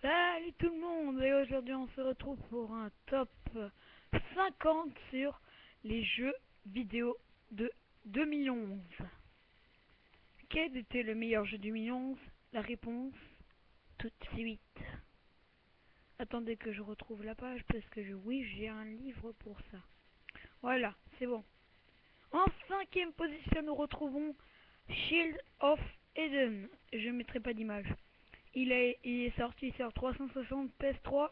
Salut tout le monde, et aujourd'hui on se retrouve pour un top 50 sur les jeux vidéo de 2011. Quel était le meilleur jeu de 2011? La réponse tout de suite. Attendez que je retrouve la page parce que oui, j'ai un livre pour ça. Voilà, c'est bon. En cinquième position, nous retrouvons Shield of Eden. Je ne mettrai pas d'image. Il est sorti sur 360 PS3.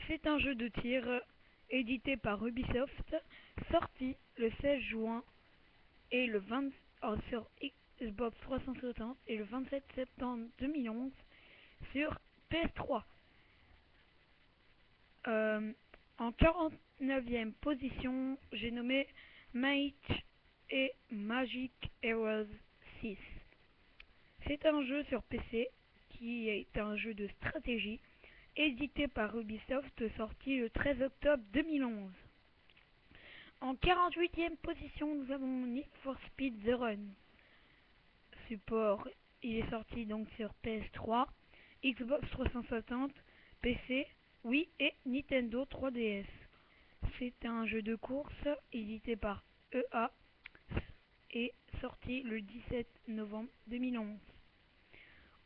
C'est un jeu de tir édité par Ubisoft, sorti le 16 juin et sur Xbox 360 et le 27 septembre 2011 sur PS3. En 49e position, j'ai nommé Might et Magic Heroes 6. C'est un jeu sur PC qui est un jeu de stratégie édité par Ubisoft, sorti le 13 octobre 2011. En 48e position, nous avons Need for Speed The Run. Support, il est sorti donc sur PS3, Xbox 360, PC, Wii et Nintendo 3DS. C'est un jeu de course édité par EA et sorti le 17 novembre 2011.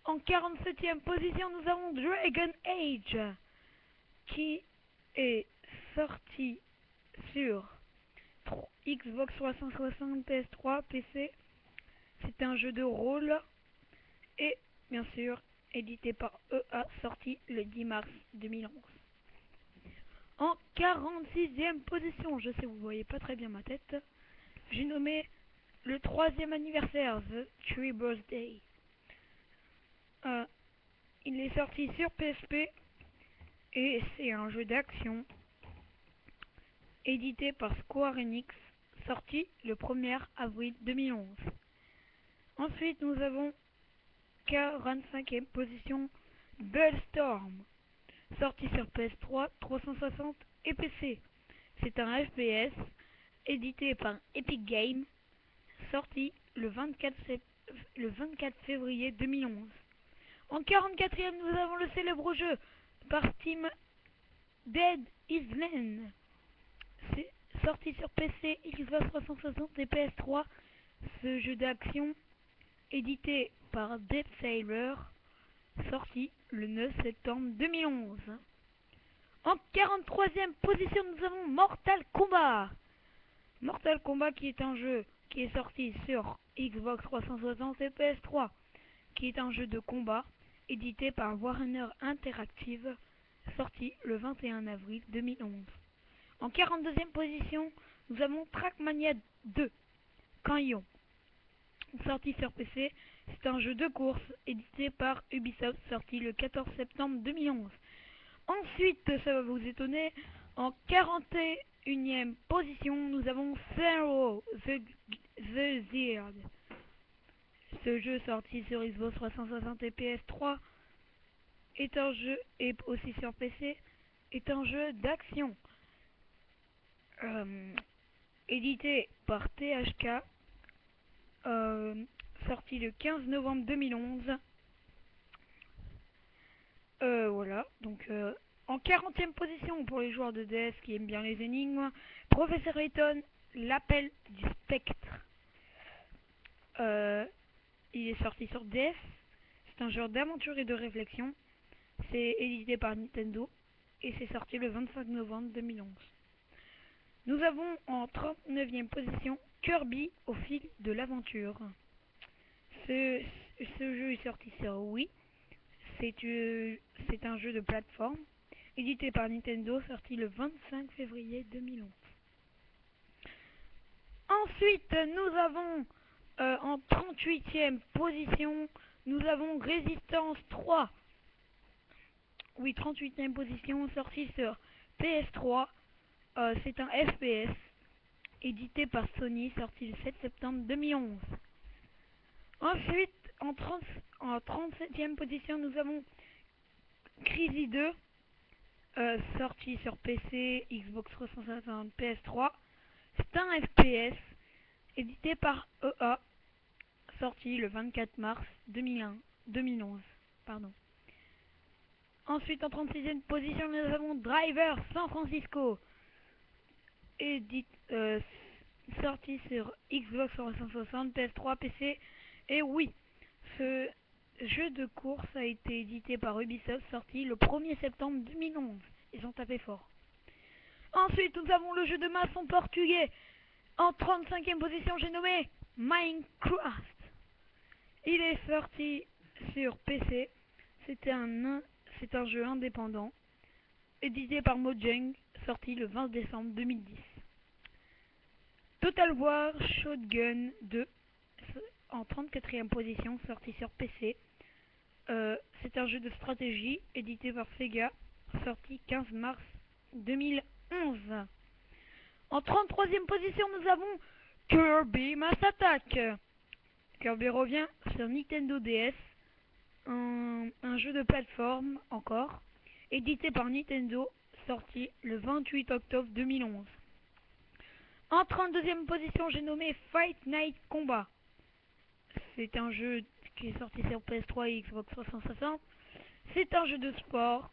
En 47e position, nous avons Dragon Age, qui est sorti sur Xbox 360, PS3, PC. C'est un jeu de rôle et bien sûr édité par EA, sorti le 10 mars 2011. En 46e position, je sais vous voyez pas très bien ma tête, j'ai nommé le 3e anniversaire, The Three Birthday. Il est sorti sur PSP et c'est un jeu d'action édité par Square Enix, sorti le 1er avril 2011. Ensuite, nous avons 45e position Bulletstorm, sorti sur PS3, 360 et PC. C'est un FPS édité par Epic Games, sorti le 24 février 2011. En 44e, nous avons le célèbre jeu par Steam Dead Island. C'est sorti sur PC, Xbox 360 et PS3. Ce jeu d'action édité par Dead Sailor, sorti le 9 septembre 2011. En 43e position, nous avons Mortal Kombat. Mortal Kombat qui est un jeu qui est sorti sur Xbox 360 et PS3, qui est un jeu de combat édité par Warner Interactive, sorti le 21 avril 2011. En 42e position, nous avons Trackmania 2, Canyon, sorti sur PC. C'est un jeu de course édité par Ubisoft, sorti le 14 septembre 2011. Ensuite, ça va vous étonner, en 41e position, nous avons Pharaoh the Zerd. Ce jeu sorti sur Xbox 360 et PS3 est un jeu, et aussi sur PC, est un jeu d'action édité par THK, sorti le 15 novembre 2011. Voilà, donc en 40e position pour les joueurs de DS qui aiment bien les énigmes, Professeur Layton, l'appel du spectre. Il est sorti sur DS, c'est un jeu d'aventure et de réflexion, c'est édité par Nintendo et c'est sorti le 25 novembre 2011. Nous avons en 39e position Kirby au fil de l'aventure. Ce jeu est sorti sur Wii. C'est un jeu de plateforme édité par Nintendo, sorti le 25 février 2011. Ensuite, nous avons en 38e position, nous avons Resistance 3. Oui, 38e position, sorti sur PS3. C'est un FPS édité par Sony, sorti le 7 septembre 2011. Ensuite, en 37e position, nous avons Crazy 2, sorti sur PC, Xbox 360, PS3. C'est un FPS édité par EA, sorti le 24 mars 2011. Ensuite, en 36e position, nous avons Driver San Francisco, sorti sur Xbox 360, PS3, PC et Wii. Ce jeu de course a été édité par Ubisoft, sorti le 1er septembre 2011. Ils ont tapé fort. Ensuite, nous avons le jeu de maçon portugais. En 35e position, j'ai nommé Minecraft. Il est sorti sur PC. C'est un jeu indépendant, édité par Mojang, sorti le 20 décembre 2010. Total War Shotgun 2, en 34e position, sorti sur PC. C'est un jeu de stratégie, édité par Sega, sorti 15 mars 2011. En 33e position, nous avons Kirby Mass Attack. Kirby revient sur Nintendo DS, un jeu de plateforme encore, édité par Nintendo, sorti le 28 octobre 2011. En 32e position, j'ai nommé Fight Night Combat. C'est un jeu qui est sorti sur PS3 et Xbox 360. C'est un jeu de sport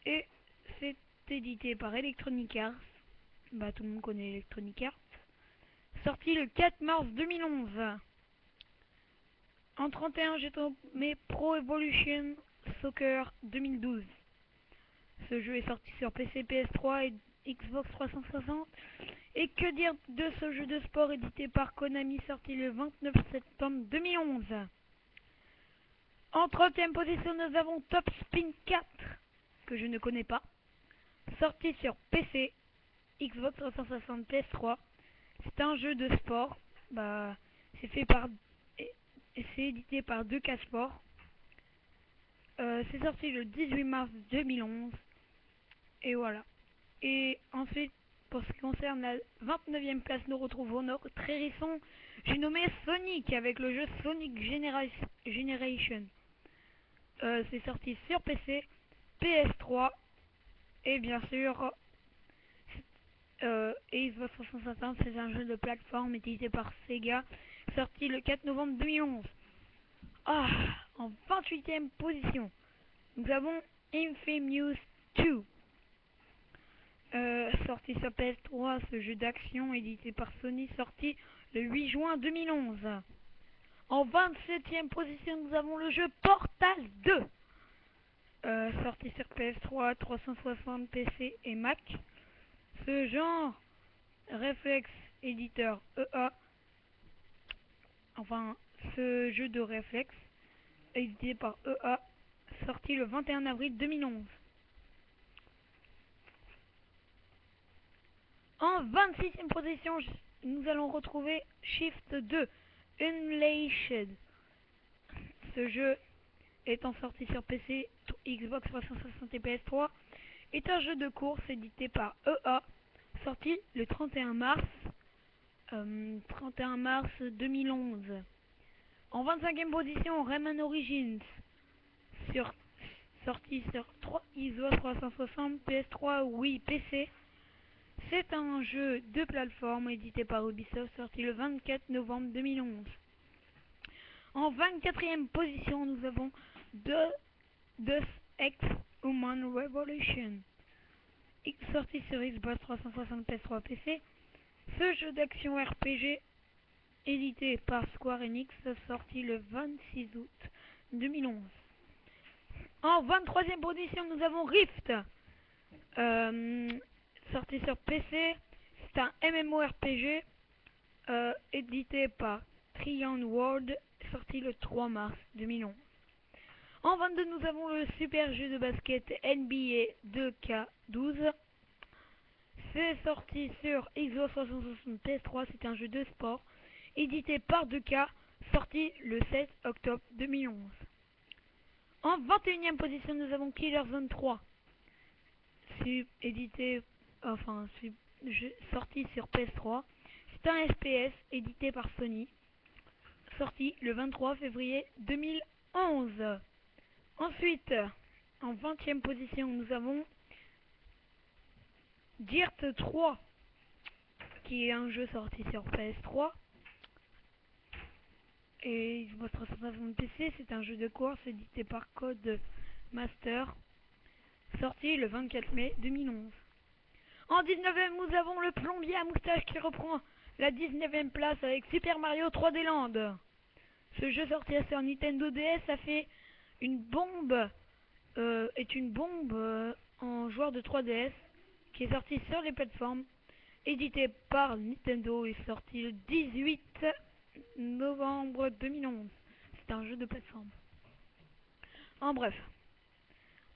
et c'est édité par Electronic Arts. Bah, tout le monde connaît Electronic Arts. Sorti le 4 mars 2011. En 31, j'ai nommé Pro Evolution Soccer 2012. Ce jeu est sorti sur PC, PS3 et Xbox 360. Et que dire de ce jeu de sport édité par Konami, sorti le 29 septembre 2011. En 30e position, nous avons Top Spin 4, que je ne connais pas. Sorti sur PC, Xbox 360, PS3. C'est un jeu de sport. Bah, c'est édité par 2K Sport. C'est sorti le 18 mars 2011. Et voilà. Et ensuite, pour ce qui concerne la 29e place, nous retrouvons notre très récent, j'ai nommé Sonic, avec le jeu Sonic Generation. C'est sorti sur PC, PS3 et bien sûr Xbox 360. C'est un jeu de plateforme édité par Sega, sorti le 4 novembre 2011. En 28e position, nous avons Infamous 2. Sorti sur PS3, ce jeu d'action édité par Sony, sorti le 8 juin 2011. En 27e position, nous avons le jeu Portal 2. Sorti sur PS3, 360, PC et Mac. Ce genre réflexe éditeur EA. Enfin, ce jeu de réflexe édité par EA, sorti le 21 avril 2011. En 26e position, nous allons retrouver Shift 2 Unleashed. Ce jeu étant sorti sur PC, Xbox 360 et PS3, est un jeu de course édité par EA, sorti le 31 mars 2011. En 25e position, Rayman Origins, sorti sur Xbox 360, PS3, Wii, PC. C'est un jeu de plateforme édité par Ubisoft, sorti le 24 novembre 2011. En 24e position, nous avons Deus Ex Human Revolution, sorti sur Xbox 360, PS3, PC. Ce jeu d'action RPG édité par Square Enix, sorti le 26 août 2011. En 23e position, nous avons Rift, sorti sur PC. C'est un MMORPG édité par Trion World, sorti le 3 mars 2011. En 22, nous avons le super jeu de basket NBA 2K12. C'est sorti sur Xbox 360, PS3. C'est un jeu de sport édité par 2K, sorti le 7 octobre 2011. En 21e position, nous avons Killer Zone 3. Sorti sur PS3. C'est un FPS édité par Sony, sorti le 23 février 2011. Ensuite, en 20e position, nous avons Dirt 3, qui est un jeu sorti sur PS3 et Xbox 360 PC. C'est un jeu de course édité par Code Master, sorti le 24 mai 2011. En 19e, nous avons le plombier à moustache qui reprend la 19e place avec Super Mario 3D Land. Ce jeu sorti sur Nintendo DS a fait une bombe, en joueur de 3DS qui est sorti sur les plateformes, édité par Nintendo et sorti le 18 novembre 2011. C'est un jeu de plateforme. En bref.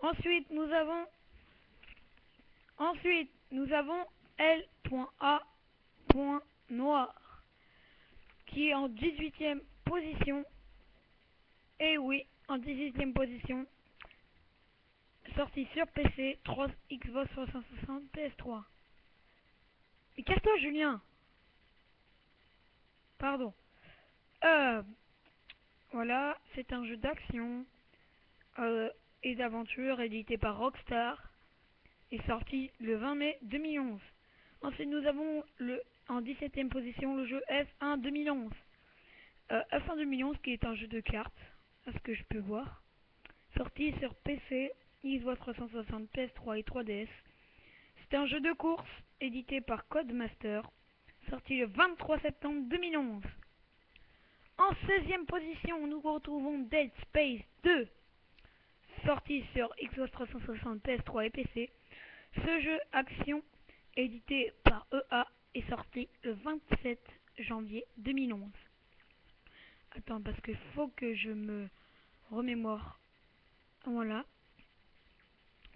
Ensuite, nous avons L.A.Noir qui est en 18e position. Et oui, en 18e position. Sorti sur PC, Xbox 360, PS3. Mais casse-toi, Julien. Pardon. Voilà, c'est un jeu d'action et d'aventure édité par Rockstar et sorti le 20 mai 2011. Ensuite, nous avons en 17e position le jeu F1 2011. F1 2011 qui est un jeu de cartes, à ce que je peux voir. Sorti sur PC, Xbox 360, PS3 et 3DS. C'est un jeu de course édité par Codemaster, sorti le 23 septembre 2011. En 16e position, nous retrouvons Dead Space 2, sorti sur Xbox 360, PS3 et PC. Ce jeu action, édité par EA, est sorti le 27 janvier 2011. Attends, parce qu'il faut que je me remémore. Voilà.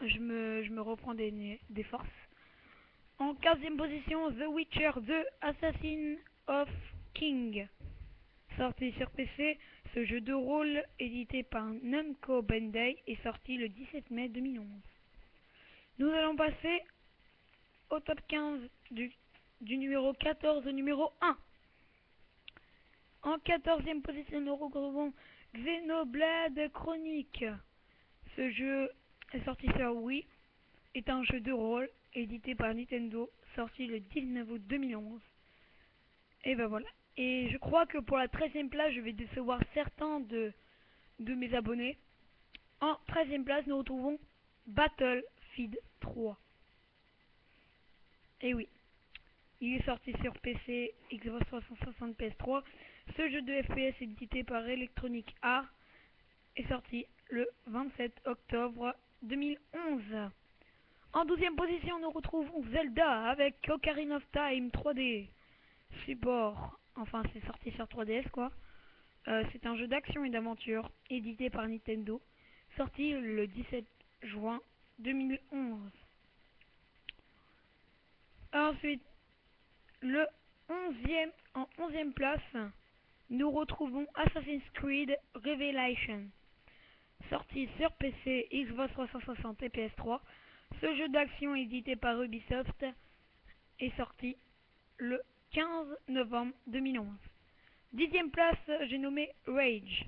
Je me reprends des forces. En 15e position, The Witcher 2 Assassin of King. Sorti sur PC, ce jeu de rôle édité par Namco Bandai est sorti le 17 mai 2011. Nous allons passer au top 15 du numéro 14 au numéro 1. En 14e position, nous retrouvons Xenoblade Chronicle. Ce jeu est sorti sur Wii, est un jeu de rôle édité par Nintendo, sorti le 19 août 2011. Et ben voilà. Et je crois que pour la 13e place, je vais décevoir certains de mes abonnés. En 13e place, nous retrouvons Battlefield 3. Et oui, il est sorti sur PC, Xbox 360, PS3. Ce jeu de FPS édité par Electronic Arts est sorti le 27 octobre 2011. En 12e position, nous retrouvons Zelda avec Ocarina of Time 3D. Support, enfin c'est sorti sur 3DS quoi. C'est un jeu d'action et d'aventure édité par Nintendo, sorti le 17 juin 2011. Ensuite, en 11e place, nous retrouvons Assassin's Creed Revelation. Sorti sur PC, Xbox 360 et PS3, ce jeu d'action édité par Ubisoft est sorti le 15 novembre 2011. 10e place, j'ai nommé Rage.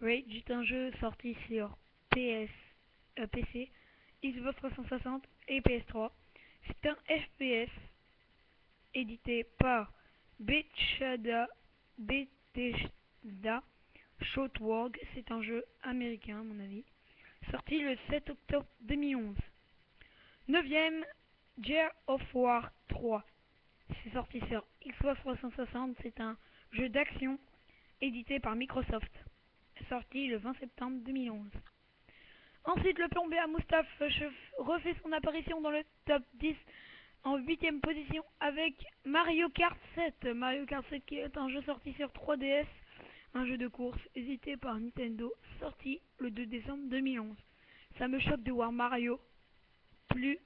Rage est un jeu sorti sur PC, Xbox 360 et PS3. C'est un FPS édité par Bethesda Shotworld. C'est un jeu américain à mon avis. Sorti le 7 octobre 2011. 9ème, Gears of War 3. C'est sorti sur Xbox 360. C'est un jeu d'action édité par Microsoft. Sorti le 20 septembre 2011. Ensuite, le plombier à moustache refait son apparition dans le top 10 en 8ème position avec Mario Kart 7. Mario Kart 7 qui est un jeu sorti sur 3DS, un jeu de course édité par Nintendo, sorti le 2 décembre 2011. Ça me choque de voir Mario plus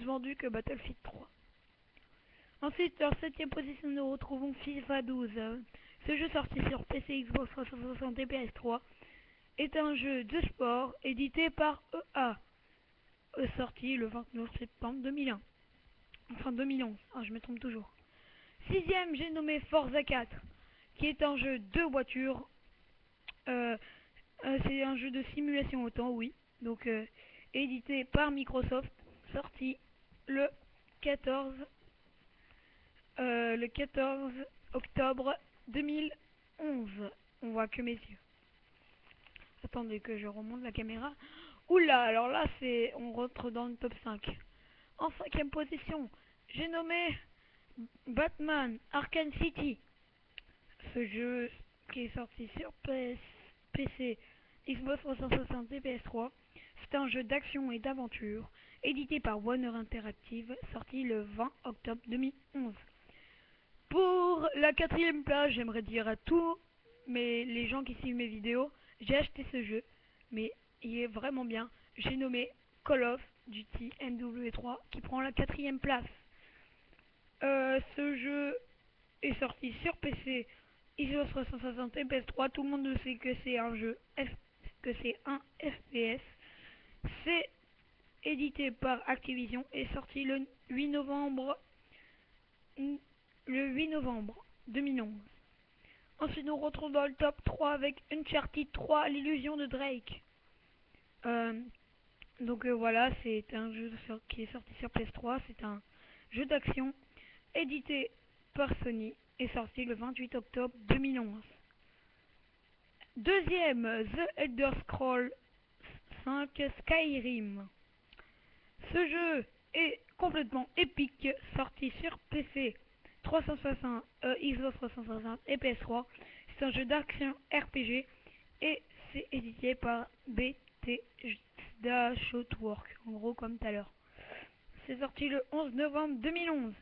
vendu que Battlefield 3. Ensuite, en 7ème position, nous retrouvons FIFA 12. Ce jeu sorti sur PC, Xbox 360 et PS3 est un jeu de sport édité par EA, sorti le 29 septembre 2001. Enfin 2011, je me trompe toujours. 6ème, j'ai nommé Forza 4, qui est un jeu de voiture. C'est un jeu de simulation auto, oui. Donc édité par Microsoft, sorti le 14 octobre 2011. On voit que mes yeux. Attendez que je remonte la caméra. Oula, alors là, on rentre dans le top 5. En cinquième position, j'ai nommé Batman Arkham City. Ce jeu qui est sorti sur PC, Xbox 360 et PS3. C'est un jeu d'action et d'aventure édité par Warner Interactive, sorti le 20 octobre 2011. Pour la quatrième place, j'aimerais dire à tous les gens qui suivent mes vidéos, j'ai acheté ce jeu, mais il est vraiment bien. J'ai nommé Call of Duty MW3 qui prend la quatrième place. Ce jeu est sorti sur PC, Xbox 360 et PS3. Tout le monde sait que c'est un jeu, que c'est un FPS. C'est édité par Activision et sorti le 8 novembre 2011. Ensuite, nous retrouvons dans le top 3 avec Uncharted 3, l'illusion de Drake. Voilà, c'est un jeu qui est sorti sur PS3. C'est un jeu d'action édité par Sony et sorti le 28 octobre 2011. Deuxième, The Elder Scrolls 5 Skyrim. Ce jeu est complètement épique, sorti sur PC, 360, Xbox 360 et PS3. C'est un jeu d'action RPG et c'est édité par Bethesda Softworks, en gros comme tout à l'heure. C'est sorti le 11 novembre 2011.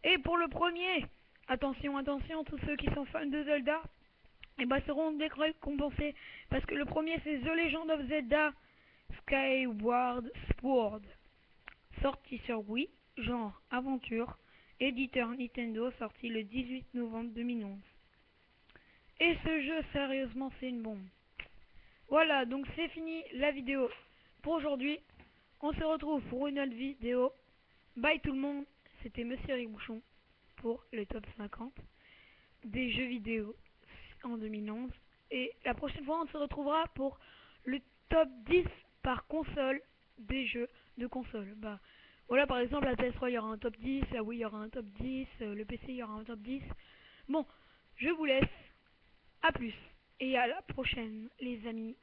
Et pour le premier, attention, tous ceux qui sont fans de Zelda, seront récompensés parce que le premier c'est The Legend of Zelda Skyward Sword, sorti sur Wii, genre aventure, éditeur Nintendo, sorti le 18 novembre 2011. Et ce jeu, sérieusement, c'est une bombe. Voilà, donc c'est fini la vidéo pour aujourd'hui. On se retrouve pour une autre vidéo. Bye tout le monde, c'était Monsieur Eric Bouchon pour le top 50 des jeux vidéo en 2011. Et la prochaine fois, on se retrouvera pour le top 10 par console des jeux de console. Voilà, par exemple, la PS3, il y aura un top 10, la Wii, il y aura un top 10, le PC, il y aura un top 10. Bon, je vous laisse. À plus. Et à la prochaine, les amis.